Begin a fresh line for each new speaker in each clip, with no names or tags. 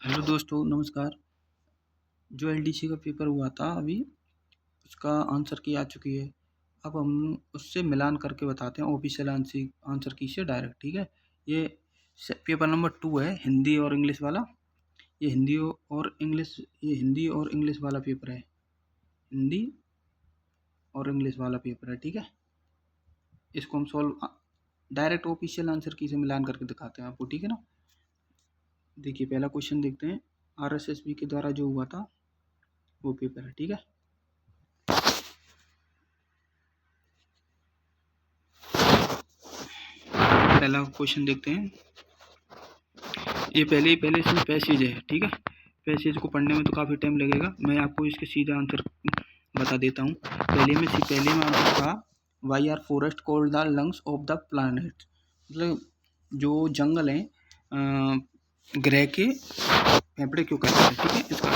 Hello दोस्तों, नमस्कार। जो एलडीसी का पेपर हुआ था अभी, उसका आंसर की आ चुकी है। अब हम उससे मिलान करके बताते हैं ऑफिशियल आंसर की से डायरेक्ट। ठीक है। ये पेपर नंबर 2 है, हिंदी और इंग्लिश वाला। ये हिंदी और इंग्लिश वाला पेपर है। हिंदी और इंग्लिश वाला पेपर है। ठीक है। इसको हम सॉल्व डायरेक्ट ऑफिशियल आंसर की से मिलान करके दिखाते हैं आपको। ठीक है ना। देखिए, पहला क्वेश्चन देखते हैं। आरएसएसबी के द्वारा जो हुआ था वो पेपर है। ठीक है। पहला क्वेश्चन देखते हैं। ये पहले इसमें पैसेज है। ठीक है। पैसेज को पढ़ने में तो काफ़ी टाइम लगेगा, मैं आपको इसके सीधा आंसर बता देता हूँ। पहले में आंसर था, why are forest called the lungs of the planet. मतलब जो जंगल हैं ग्रह के फेफड़े क्यों कहते हैं। ठीक है। इसका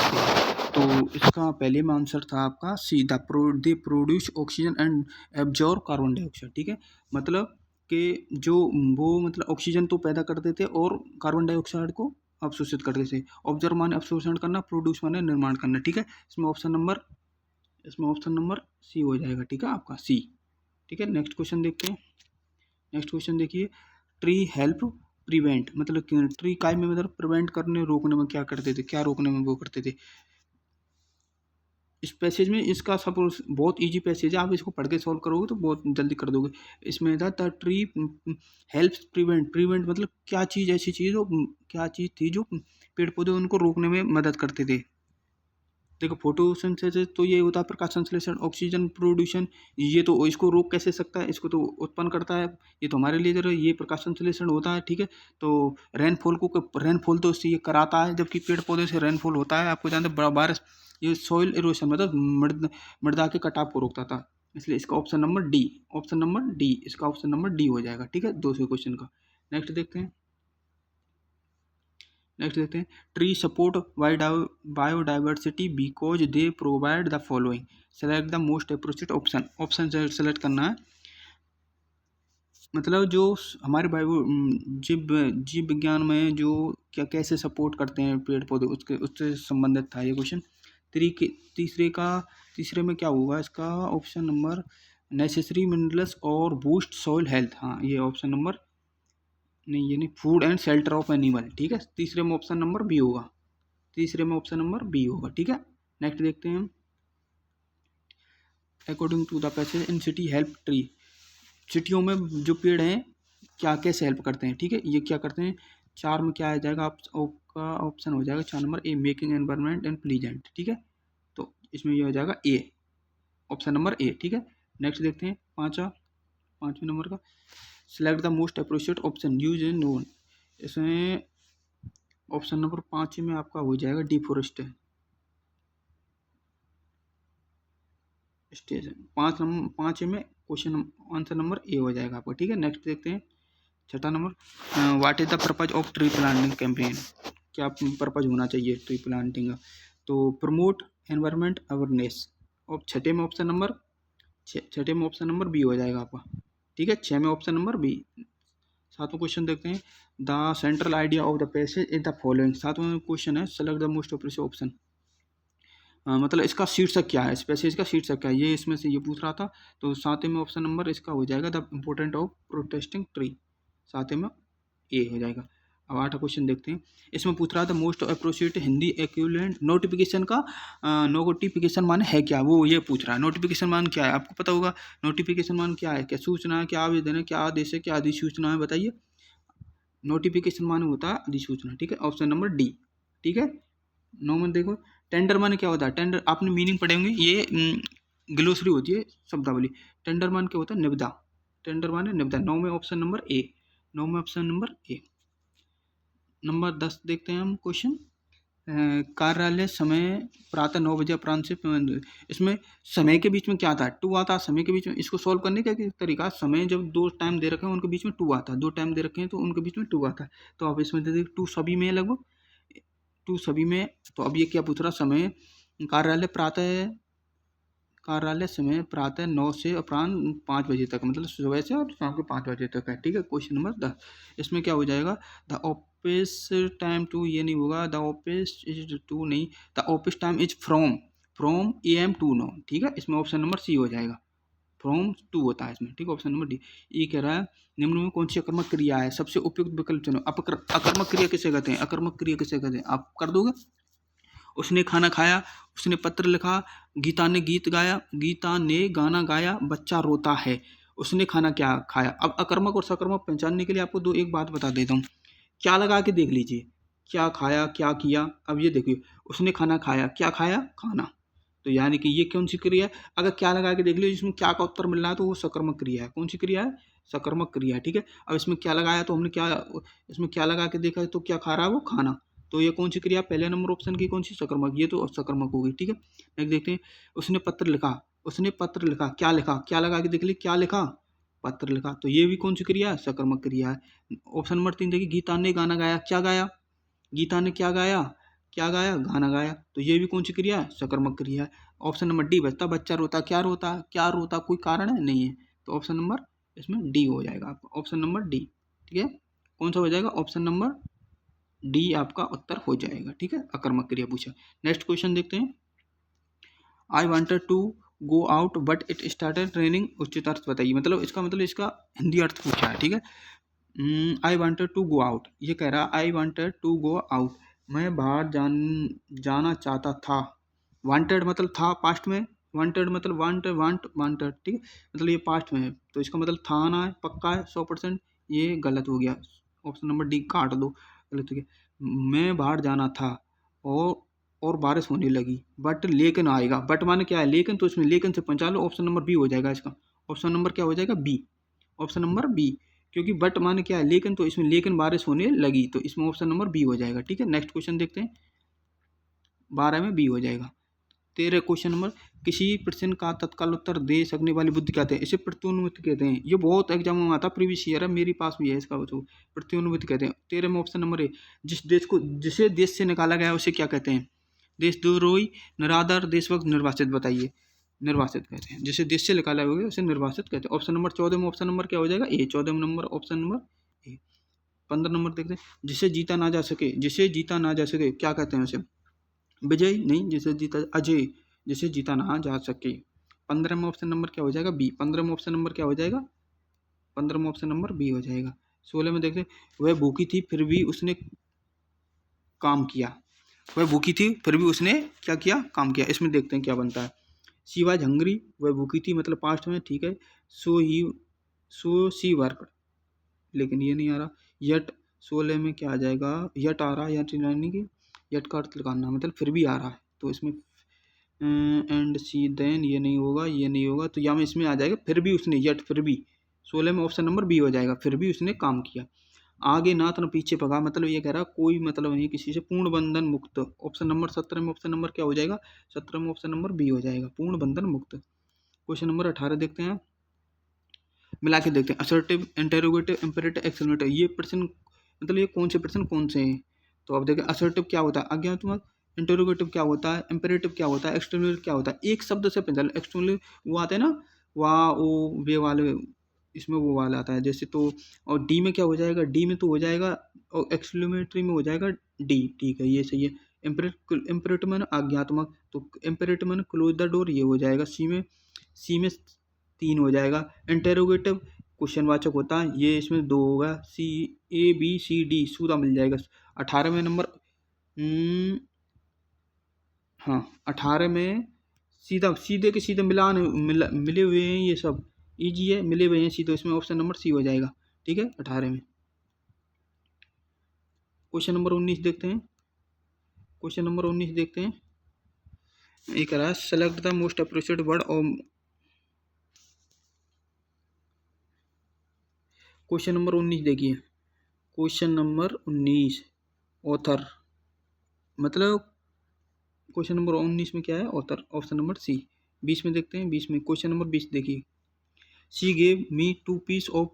तो इसका पहले में आंसर था आपका C, they produce oxygen and absorb carbon dioxide. ठीक है। मतलब कि जो वो मतलब ऑक्सीजन तो पैदा करते थे और कार्बन डाइऑक्साइड को अवशोषित करते थे। ऑब्जर्व माने अवशोषण करना, प्रोड्यूस माने निर्माण करना। ठीक है। इसमें ऑप्शन नंबर सी हो जाएगा। ठीक है, आपका सी। ठीक है। नेक्स्ट क्वेश्चन देखते हैं। नेक्स्ट क्वेश्चन देखिए, ट्री हेल्प प्रिवेंट, मतलब ट्री काय में मतलब प्रिवेंट करने, रोकने में क्या करते थे, क्या रोकने में वो करते थे। इस पैसेज में इसका सपोज बहुत इजी पैसेज है, आप इसको पढ़ के सॉल्व करोगे तो बहुत जल्दी कर दोगे। इसमें था द ट्री हेल्प्स प्रिवेंट मतलब क्या चीज़ ऐसी चीज़ हो, क्या चीज़ थी जो पेड़ पौधे उनको रोकने में मदद करते थे। देखो, फोटोसिंथेसिस तो ये होता है प्रकाश संश्लेषण। ऑक्सीजन प्रोड्यूशन, ये तो इसको रोक कैसे सकता है, इसको तो उत्पन्न करता है। ये तो हमारे लिए जरूरी है, ये प्रकाश संश्लेषण होता है। ठीक है। तो रेनफॉल तो इससे ये कराता है, जबकि पेड़ पौधे से रेनफॉल होता है। आपको जानते हैं बारिश, ये सॉइल इरोशन मतलब मृदा के कटाव को रोकता था। इसलिए इसका ऑप्शन डी इसका ऑप्शन नंबर डी हो जाएगा। ठीक है, दूसरे क्वेश्चन का। नेक्स्ट देखते हैं। Tree support biodiversity because they provide the following, select the most appropriate option. Option select करना है। मतलब जो हमारे जीव विज्ञान में जो क्या कैसे सपोर्ट करते हैं पेड़ पौधे, उससे संबंधित था ये क्वेश्चन। तीसरे में क्या होगा इसका ऑप्शन नंबर, नेसेसरी मिनरल्स और बूस्ट सॉइल हेल्थ। हाँ, ये ऑप्शन नंबर नहीं, ये नहीं, food and shelter of animal. ठीक है। तीसरे में ऑप्शन नंबर बी होगा। ठीक है। नेक्स्ट देखते हैं हम। According to the passage in city help tree, सिटियों में जो पेड़ हैं क्या कैसे हेल्प करते हैं। ठीक है। ये क्या करते हैं, चार में क्या आ जाएगा आपका ऑप्शन हो जाएगा 4 number A, making environment and pleasant. ठीक है। तो इसमें ये हो जाएगा ए, ऑप्शन नंबर ए। ठीक है। नेक्स्ट देखते हैं पाँचवें नंबर का, select the most appropriate option use in known. इसमें ऑप्शन नंबर 5 में आपका हो जाएगा डिफोरेस्टेशन। स्टेशन 5 में क्वेश्चन आंसर नंबर ए हो जाएगा आपका। ठीक है। नेक्स्ट देखते हैं छठा number, what is the purpose of tree planting campaign. क्या पर्पज होना चाहिए ट्री प्लांटिंग का, तो प्रमोट एनवायरमेंट अवेयरनेस। और छठे में ऑप्शन नंबर बी हो जाएगा आपका। ठीक है। 6 में ऑप्शन नंबर बी। सातवां क्वेश्चन देखते हैं, the central idea of the passage is the following. सातवां क्वेश्चन है, select the most appropriate option. मतलब इसका शीर्षक क्या है, इस पैसेज का शीर्षक क्या है, ये इसमें से ये पूछ रहा था। तो सातवें में ऑप्शन नंबर इसका हो जाएगा the important of protesting tree. सातवें में ए हो जाएगा। अब 8वां क्वेश्चन देखते हैं। इसमें पूछ रहा था most appropriate Hindi equivalent notification का। नोटिफिकेशन मान है क्या, वो ये पूछ रहा है। नोटिफिकेशन मान क्या है, आपको पता होगा। नोटिफिकेशन मान क्या है, क्या सूचना है, क्या आवेदन है, क्या आदेश है, क्या अधिसूचना है, बताइए। नोटिफिकेशन मान होता है अधिसूचना। ठीक है, ऑप्शन नंबर डी। ठीक है। 9 में देखो, टेंडर माने क्या होता है। टेंडर आपने मीनिंग पढ़े होंगे, ये ग्लोसरी होती है शब्दावली। टेंडर मान क्या होता है, निविदा। टेंडर माने निविदा। 9 में ऑप्शन नंबर ए। 9 में ऑप्शन नंबर ए। नंबर 10 देखते हैं हम क्वेश्चन, कार्यालय समय प्रातः 9 बजे अपरांत से। इसमें समय के बीच में क्या आता है, टू आता है समय के बीच में। इसको सॉल्व करने का तरीका, समय जब दो टाइम दे रखे हैं उनके बीच में टू आता है, दो टाइम दे रखे हैं तो उनके बीच में टू आता है। तो आप इसमें दे देखिए टू सभी में है लगभग, टू सभी में। तो अब ये क्या पूछ रहा, समय कार्यालय समय प्रातः 9 से अपराह्न 5 बजे तक, मतलब सुबह से और शाम के 5 बजे तक है। ठीक है। क्वेश्चन नंबर 10, इसमें क्या हो जाएगा, द ऑफिस टाइम टू, ये नहीं होगा, द ऑफिस इज टू नहीं, the office time is from AM to no, ठीक है, इसमें ऑप्शन नंबर सी हो जाएगा, फ्रॉम टू होता है इसमें, ठीक है, ऑप्शन नंबर डी। ये कह रहा है निम्न में कौन सी अकर्मक क्रिया है, सबसे उपयुक्त विकल्प चुनो। अकर्मक क्रिया किसे कहते हैं, अकर्मक क्रिया किसे कहते हैं, आप कर दोगे। उसने खाना खाया, उसने पत्र लिखा, गीता ने गीत गाया, गीता ने गाना गाया, बच्चा रोता है। उसने खाना क्या खाया। अब अकर्मक और सकर्मक पहचानने के लिए आपको एक बात बता देता हूँ, क्या लगा के देख लीजिए, क्या खाया क्या किया। अब ये देखिए, उसने खाना खाया, क्या खाया, खाना, तो यानी कि ये कौन सी क्रिया है। अगर क्या लगा के देख लीजिए, इसमें क्या का उत्तर मिल रहा है तो वो सकर्मक क्रिया है। कौन सी क्रिया है, सकर्मक क्रिया है, ठीक है। अब इसमें क्या लगाया तो हमने क्या, इसमें क्या लगा के देखा तो क्या खा रहा है वो, खाना, तो ये कौन सी क्रिया, पहले नंबर ऑप्शन की कौन सी, सकर्मक, ये तो सकर्मक होगी, ठीक है। नेक्स्ट देखते हैं, उसने पत्र लिखा, उसने पत्र लिखा, क्या लिखा, क्या लगा के देख ली, क्या लिखा, पत्र लिखा, तो ये भी कौन सी क्रिया है, सकर्मक क्रिया है। ऑप्शन नंबर 3 देखिए, गीता ने गाना गाया, क्या गाया, गीता ने क्या गाया, क्या गाया, गाना गाया, तो ये भी कौन सी क्रिया है, सकर्मक क्रिया है। ऑप्शन नंबर डी बचता, बच्चा रोता, क्या रोता, क्या रोता, कोई कारण है नहीं है, तो ऑप्शन नंबर इसमें डी हो जाएगा आपका, ऑप्शन नंबर डी, ठीक है। कौन सा हो जाएगा, ऑप्शन नंबर डी आपका उत्तर हो जाएगा, ठीक है, अकर्मक क्रिया पूछा। नेक्स्ट क्वेश्चन देखते हैं, I wanted to go out but it started raining, उचित अर्थ बताइए, मतलब इसका मतलब इसका हिंदी अर्थ पूछा है, ठीक है। I wanted to go out, ये कह रहा I wanted to go out, मैं बाहर जाना चाहता था। वांटेड मतलब था पास्ट में, वांटेड मतलब वांटेड, ठीक है, मतलब ये पास्ट में है, तो इसका मतलब था ना है, पक्का है 100%, ये गलत हो गया, ऑप्शन नंबर डी काट दो, गलत हो गया। मैं बाहर जाना था और और बारिश होने लगी, बट लेकिन आएगा, बट माने क्या है, लेकिन, तो इसमें लेकिन से पहुंचा लो, ऑप्शन नंबर बी हो जाएगा इसका, ऑप्शन नंबर क्या हो जाएगा, बी, ऑप्शन नंबर बी, क्योंकि बट माने क्या है, लेकिन, तो इसमें लेकिन बारिश होने लगी, तो इसमें ऑप्शन नंबर बी हो जाएगा, ठीक है। नेक्स्ट क्वेश्चन देखते हैं, 12 में बी हो जाएगा। 13 क्वेश्चन नंबर, किसी प्रश्न का तत्काल उत्तर दे सकने वाली बुद्धि कहते हैं, इसे प्रत्युन्मुति कहते हैं, ये बहुत एग्जाम में आता, प्रीवियस ईयर है, मेरे पास भी है इसका, तो प्रत्युन्मुति कहते हैं। 13 में ऑप्शन नंबर ए, जिसे देश से निकाला गया उसे क्या कहते हैं, देशद्रोही, निरादर, देशभक्त, निर्वासित, बताइए, निर्वासित कहते हैं, जिसे देश से निकाला गया उसे निर्वासित कहते हैं। ऑप्शन नंबर 14 में ऑप्शन नंबर क्या हो जाएगा, ए, 14 number option number A. 15 number देखते हैं, जिसे जीता ना जा सके, जिसे जीता ना जा सके क्या कहते हैं उसे, विजय नहीं, जिसे जीता, अजय, जिसे जीता ना जा सके। 15 में ऑप्शन नंबर क्या हो जाएगा, बी, 15 में ऑप्शन नंबर क्या हो जाएगा, 15 में ऑप्शन नंबर बी हो जाएगा। 16 में देखते, वह भूखी थी फिर भी उसने काम किया, वह भूखी थी फिर भी उसने क्या किया, काम किया, इसमें देखते हैं क्या बनता है। शी वाज हंग्री, वह भूखी थी मतलब पास्ट में, ठीक है। सो शी वर्क, लेकिन ये नहीं आ रहा। यट, 16 में क्या आ जाएगा, यट आ रहा है, यट यानी कि यट का अर्थ लगाना, मतलब फिर भी आ रहा है, तो इसमें एंड सी देन, ये नहीं होगा, ये नहीं होगा, तो यहाँ में इसमें आ जाएगा फिर भी उसने, यट फिर भी, 16 में ऑप्शन नंबर बी हो जाएगा, फिर भी उसने काम किया। आगे नाथ न पीछे भगा, मतलब ये कह रहा कोई मतलब नहीं किसी से, पूर्ण बंधन मुक्त, ऑप्शन नंबर 17 में ऑप्शन नंबर क्या हो जाएगा, 17 में ऑप्शन नंबर बी हो जाएगा, पूर्ण बंधन मुक्त। क्वेश्चन नंबर 18 देखते हैं, मिला के देखते हैं, असर्टिव, इंटेरोगेटिव, इंपेरेटिव, एक्सक्लेमेटिव, ये प्रश्न मतलब ये कौन से प्रश्न कौन से हैं, तो अब देखें, असर्टिव क्या होता है, अज्ञातवाद, इंटेरोगेटिव क्या होता है, इंपेरेटिव क्या होता है, एक्सक्लेमेटिव क्या होता है, एक शब्द से पहले एक्सक्लेमेटिव वो आते हैं ना, वाह ओ वे वाले, इसमें वो वाला आता है जैसे, तो और डी में क्या हो जाएगा, डी में तो हो जाएगा, और एक्सक्लेमेटरी में हो जाएगा डी, ठीक है, ये सही है। इंपेरेटिव में अज्ञात्मक, तो इंपेरेटिव में क्लोज द डोर, ये हो जाएगा। सी में 3 हो जाएगा। इंटेरोगेटिव क्वेश्चन वाचक होता है, ये इसमें 2 होगा, सी, ए बी सी डी सूदा मिल जाएगा। 18वें नंबर, हाँ 18 में सीधा, सीधे के सीधे मिले हुए हैं, ये सब इजी है, मिले हुए हैं सीधे, इसमें ऑप्शन नंबर सी हो जाएगा, ठीक है। 18 में क्वेश्चन नंबर 19 देखते हैं, क्वेश्चन नंबर 19 देखते हैं, एक रहा select the most appropriate word और क्वेश्चन नंबर 19 देखिए, क्वेश्चन नंबर 19 ऑथर, मतलब क्वेश्चन नंबर 19 में क्या है, ऑथर, ऑप्शन नंबर सी। 20 में देखते हैं, 20 में क्वेश्चन नंबर 20 देखिए, she gave me 2 piece of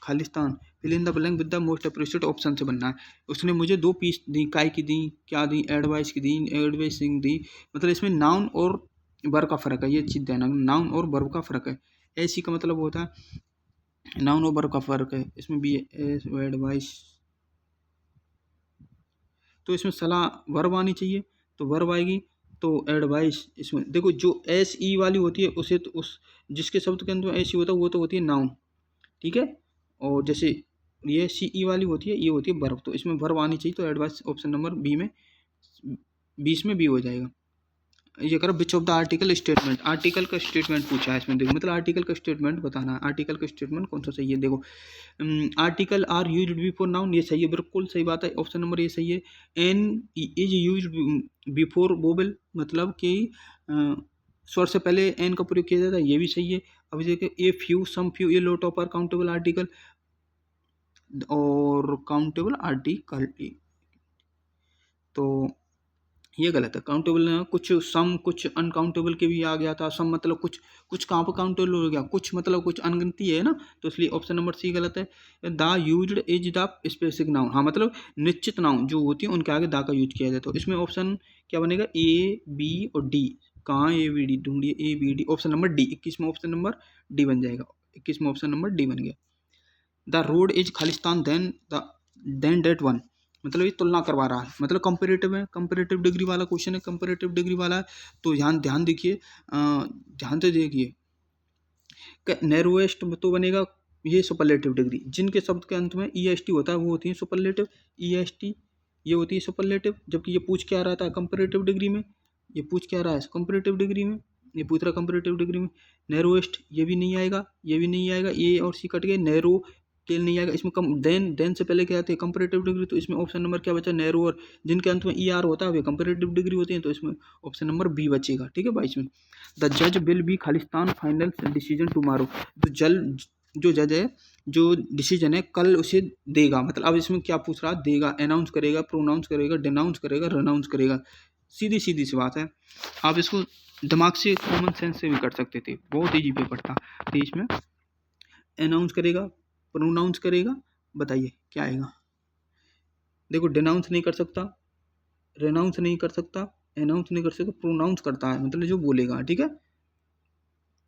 खालिस्तान, fill in the blank with the most appropriate option से बनना है। उसने मुझे 2 पीस दी, काय की दी, क्या दी, एडवाइस की दी, एडवाइसिंग दी, मतलब इसमें नाउन और वर्ब का फर्क है, ये चीज़ देना, नाउन और वर्ब का फर्क है। ऐसी का मतलब होता है नाउन और वर्ब का फर्क है, इसमें भी एडवाइस, तो इसमें सलाह वर्ब आनी चाहिए, तो वर्ब आएगी। तो एडवाइस, इसमें देखो जो एस ई वाली होती है उसे तो उस जिसके शब्द के अंदर एस ई होता है वो तो होती है नाउन, ठीक है। और जैसे ये सी ई वाली होती है ये होती है वर्ब, तो इसमें वर्ब आनी चाहिए। तो एडवाइस ऑप्शन नंबर बी में 20 में बी हो जाएगा। ये करो which of the article statement, article का स्टेटमेंट पूछा है इसमें, देखो मतलब आर्टिकल का स्टेटमेंट बताना है, आर्टिकल का स्टेटमेंट कौन सा सही है। देखो article are used before noun, ये सही है, बिल्कुल सही बात है, ऑप्शन नंबर ये सही है। An is used before vowel, मतलब कि स्वर से पहले एन का प्रयोग किया जाता है, ये भी सही है। अब देखिए a few, some few, a lot of are countable article, और काउंटेबल आर्टिकल, तो ये गलत है। काउंटेबल कुछ सम कुछ अनकाउंटेबल के भी आ गया था, सम मतलब कुछ, कुछ कहाँ पर काउंटेबल हो गया, कुछ मतलब कुछ अनगिनती है ना, तो इसलिए ऑप्शन नंबर सी गलत है। The used is the specific noun, हाँ मतलब निश्चित नाउन जो होती है उनके आगे दा का यूज किया जाता है। तो इसमें ऑप्शन क्या बनेगा, ए बी और डी, कहाँ ए बी डी ढूंढिए, A B D, option number D, 21 में ऑप्शन नंबर डी बन जाएगा, 21 में ऑप्शन नंबर डी बन गया। द रोड इज खालिस्तान देन डेट वन, मतलब ये तुलना करवा रहा है, मतलब कंपेरेटिव है, कंपेरेटिव डिग्री वाला क्वेश्चन है, कंपेरेटिव डिग्री वाला है। तो ध्यान देखिए, ध्यान से देखिए, नैरोएस्ट तो बनेगा ये सुपरलेटिव डिग्री, जिनके शब्द के अंत में ई एस टी होता है वो होती है सुपरलेटिव, ई एस टी ये होती है सुपरलेटिव। जबकि ये पूछ क्या रहा था कंपेरेटिव डिग्री में, ये पूछ क्या रहा है कंपेरेटिव डिग्री में, ये पूछ रहा कंपेरेटिव डिग्री में। नैरोएस्ट ये भी नहीं आएगा, ये भी नहीं आएगा, ए और सी कट गए, नैरो टेल नहीं आएगा इसमें। कम देन से पहले क्या आते हैं कंपेरेटिव डिग्री, तो इसमें ऑप्शन नंबर क्या बचा, नैरो, और जिनके अंत में ई आर होता है वे कंपेरेटिव डिग्री होती है, तो इसमें ऑप्शन नंबर बी बचेगा, ठीक है 22 में। द जज will be Khalistan final decision tomorrow, तो जो जज है जो डिसीजन है कल उसे देगा, मतलब अब इसमें क्या पूछ रहा है, देगा, अनाउंस करेगा, प्रोनाउंस करेगा, डिनाउंस करेगा, रनाउंस करेगा, सीधी सीधी सी बात है। आप इसको दिमाग से कॉमन सेंस से भी कर सकते थे, बहुत ईजी पेपर था। तो इसमें अनाउंस करेगा, प्रोनाउंस करेगा, बताइए क्या आएगा। देखो डिनाउंस नहीं कर सकता, रेनाउंस नहीं कर सकता, अनाउंस नहीं कर सकता, प्रोनाउंस करता है, मतलब जो बोलेगा, ठीक है।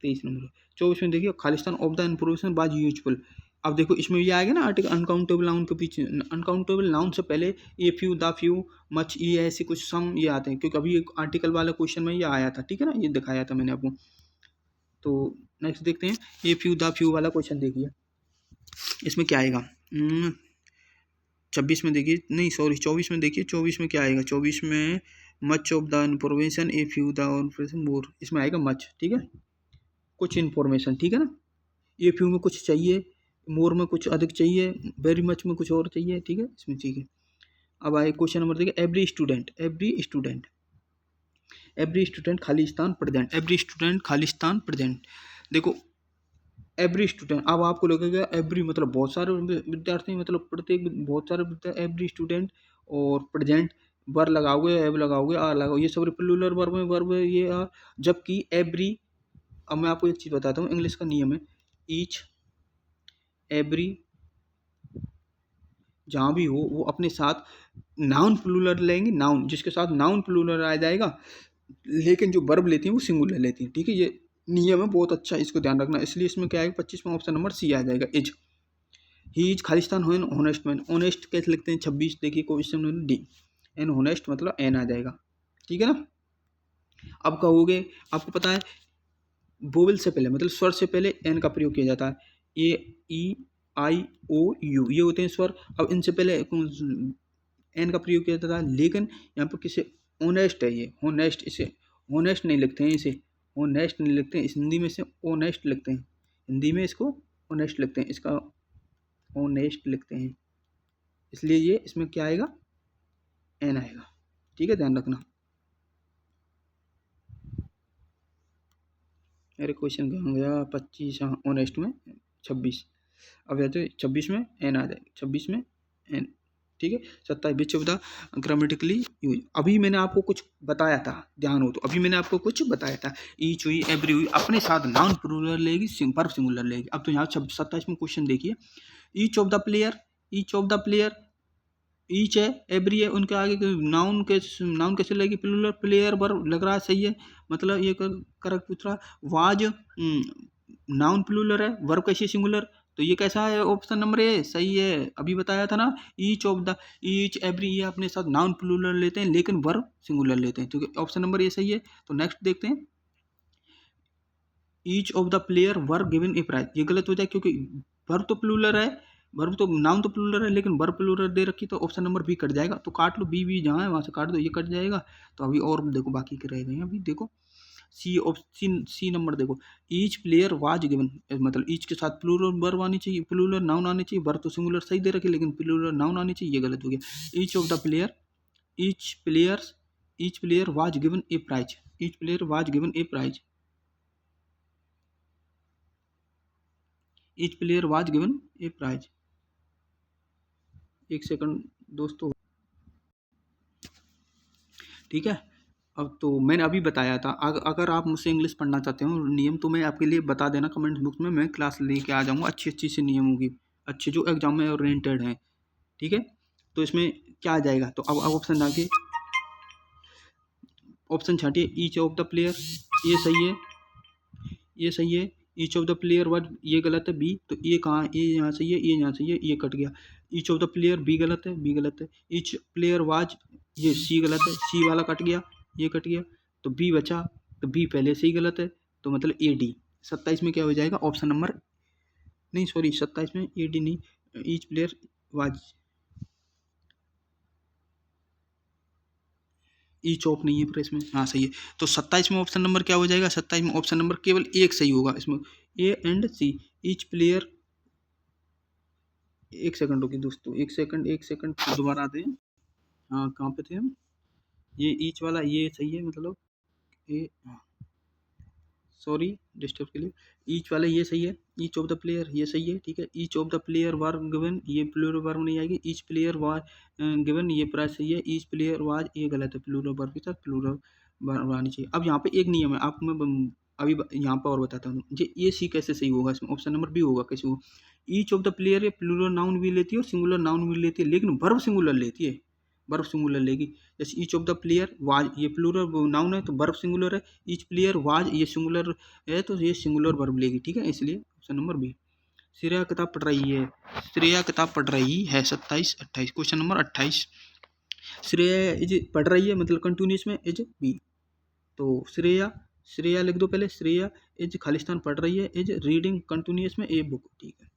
23 नंबर। 24 में देखिए खालिस्तान ऑफ द इन्फॉर्मेशन बाज यूजफुल, अब देखो इसमें ये आएगा ना आर्टिकल अनकाउंटेबल नाउन के पीछे, अनकाउंटेबल नाउन से पहले ए फ्यू, द फ्यू, मच, ये ऐसे कुछ सम ये आते हैं, क्योंकि अभी एक आर्टिकल वाला क्वेश्चन में ये आया था, ठीक है ना, ये दिखाया था मैंने आपको। तो नेक्स्ट देखते हैं, ए फ्यू द फ्यू वाला क्वेश्चन देखिए, इसमें क्या आएगा। 26 में देखिए, नहीं सॉरी 24 में देखिए, 24 में क्या आएगा, 24 में much of the information a few the information more, इसमें आएगा मच, ठीक है, कुछ इन्फॉर्मेशन, ठीक है ना। ए फ्यू में कुछ चाहिए, मोर में कुछ अधिक चाहिए, वेरी मच में कुछ और चाहिए, ठीक है, इसमें ठीक है। अब आए क्वेश्चन नंबर देखिए, every student, every student, every student Khalistan present, every student Khalistan present. देखो एवरी स्टूडेंट, अब आपको लगेगा एवरी मतलब बहुत सारे विद्यार्थी, मतलब प्रत्येक बहुत सारे विद्यार्थी, एवरी स्टूडेंट और प्रेजेंट वर लगाओगे, एव लगाओगे, आर लगाओगे, ये सब प्लूरल वर्ब में, वर्ब ये आर। जबकि एवरी, अब मैं आपको एक चीज़ बताता हूँ, इंग्लिश का नियम है, ईच, एवरी, जहाँ भी हो वो अपने साथ नाउन प्लूरल लेंगे, नाउन जिसके साथ नाउन प्लूरल आ जाएगा, लेकिन जो वर्ब लेती हैं वो सिंगुलर लेती हैं, ठीक है, ये नियम है, बहुत अच्छा, इसको ध्यान रखना। इसलिए इसमें क्या आएगा 25 में ऑप्शन नंबर सी आ जाएगा, इज। ही इज खालिस्तान हो एन ऑनेस्ट मैन, ऑनेस्ट कैसे लिखते हैं 26 देखिए क्वेश्चन डी, एन ऑनेस्ट मतलब एन आ जाएगा, ठीक है ना। अब कहोगे आपको पता है वोवेल से पहले मतलब स्वर से पहले एन का प्रयोग किया जाता है, ए ई आई ओ यू ये होते हैं स्वर, अब इनसे पहले एन का प्रयोग किया जाता है, लेकिन यहाँ पर किसी ऑनेस्ट है, ये ऑनेस्ट, इसे ऑनेस्ट नहीं लिखते हैं, इसे ऑनेस्ट नहीं लिखते हैं, इस हिंदी में से ऑनेस्ट लिखते हैं, हिंदी में इसको ऑनेस्ट लिखते हैं, इसका ऑनेस्ट लिखते हैं, इसलिए ये इसमें क्या आएगा, एन आएगा, ठीक है, ध्यान रखना। मेरे क्वेश्चन क्या हो गया 25, हाँ ऑनेस्ट में 26, अब जाते 26 में एन आ जाएगा, 26 में एन, ठीक है। 27 which of the grammatically use, अभी मैंने आपको कुछ बताया था, ध्यान हो तो, अभी मैंने आपको कुछ बताया था, ईच हुई, एवरी हुई, अपने साथ नाउन प्लूरल लेगी, वर्ब सिंगुलर लेगी। अब तो यहाँ 27 में क्वेश्चन देखिए, each of the player, each of the player, each है, एवरी है, उनके आगे नाउन कैसे लगेगी, प्लूरल, प्लेयर वर्ब लग रहा है सही है, मतलब ये करेक्ट पूछ रहा। वाज नाउन प्लूरल है, वर्ब कैसे सिंगुलर, तो ये कैसा है, ऑप्शन नंबर ए सही है। अभी बताया था ना, ईच एवरी, ये अपने साथ नाउन प्लूरल लेते हैं लेकिन वर्ब सिंगुलर लेते हैं, तो ऑप्शन नंबर ए सही है। तो नेक्स्ट देखते हैं, each of the player were given a prize, ये गलत हो जाए क्योंकि वर्ब तो प्लूरल है, वर्ब तो नाउन तो प्लूरल है लेकिन वर्ब प्लूरल दे रखी, तो ऑप्शन नंबर बी कट जाएगा। तो काट लो, बी जहाँ है वहाँ से काट दो, ये कट जाएगा। तो अभी और देखो बाकी के रह गए हैं। अभी देखो सी नंबर देखो, ईच प्लेयर वाज गिवन, मतलब ईच के साथ प्लूरल वर्ब आनी चाहिए, प्लूरल नाउन आनी चाहिए। वर्ब तो सिंगुलर सही दे रखी लेकिन प्लूरल नाउन आनी चाहिए, ये गलत हो गया। Each of the player, each players, each player was given a prize, each player was given a prize, each player was given a prize. एक सेकंड दोस्तों, ठीक है। अब तो मैंने अभी बताया था, अगर आप मुझसे इंग्लिश पढ़ना चाहते हो नियम, तो मैं आपके लिए बता देना कमेंट बॉक्स में, मैं क्लास लेके आ जाऊँगा अच्छी अच्छी से नियमों की, अच्छे जो एग्जाम में ओरिएंटेड हैं, ठीक है। तो इसमें क्या आ जाएगा, तो अब ऑप्शन आगे, ऑप्शन छाटिए, ईच ऑफ द प्लेयर, ये सही है, ये सही है। Each of the player word, ये गलत है, बी, तो ये कहाँ, ये यहाँ सही है, ये यहाँ सही है, ये कट गया। Each of the player, B गलत है, बी गलत है। ईच प्लेयर वाज, ये सी गलत है, सी वाला कट गया, ये कट गया। तो बी बचा, तो बी पहले से ही गलत है, तो मतलब ए डी। 27 में क्या हो जाएगा, ऑप्शन नंबर, नहीं सॉरी 27 में ए डी नहीं, each player was, E chop नहीं है पर इसमें, हाँ सही है। तो 27 में ऑप्शन नंबर क्या हो जाएगा, 27 में ऑप्शन नंबर केवल एक सही होगा इसमें, A and C. Each player, एक सेकंड रुकिए दोस्तों, एक सेकंड दोबारा आते हैं। हाँ कहाँ पे थे हम, ये ईच वाला ये सही है, मतलब ये, सॉरी डिस्टर्ब के लिए। ईच वाला ये सही है, ईच ऑफ द प्लेयर ये सही है, ठीक है। Each of the player war given, ये प्लूरल वर्ब नहीं आएगी। ईच प्लेयर वार गिवन, ये प्राइस सही है। ईच प्लेयर वाज, ये गलत है, प्लूरल वर्ब के साथ प्लूरल वर्ब आनी चाहिए। अब यहाँ पे एक नियम है, आपको मैं अभी यहाँ पर और बताता हूँ, ये सी कैसे सही होगा, इसमें ऑप्शन नंबर बी होगा। कैसे होगा, ईच ऑफ द प्लेयर, ये प्लूरल नाउन भी लेती है और सिंगुलर नाउन भी लेती है, लेकिन वर्ब सिंगुलर लेती है, वर्ब सिंगुलर लेगी। जैसे each of the player was, ये प्लूरल नाउन है तो वर्ब सिंगुलर है। ईच प्लेयर वाज, ये सिंगुलर है तो ये सिंगुलर वर्ब लेगी, ठीक है, इसलिए ऑप्शन नंबर बी। श्रेया किताब पढ़ रही है, श्रेया किताब पढ़ रही है, 27 28, क्वेश्चन नंबर 28। श्रेया इज पढ़ रही है, मतलब कंटिन्यूस में इज बी। तो श्रेया, श्रेया लिख दो पहले, श्रेया इज खालिस्तान पढ़ रही है, इज रीडिंग कंटिन्यूस में ए बुक, ठीक है।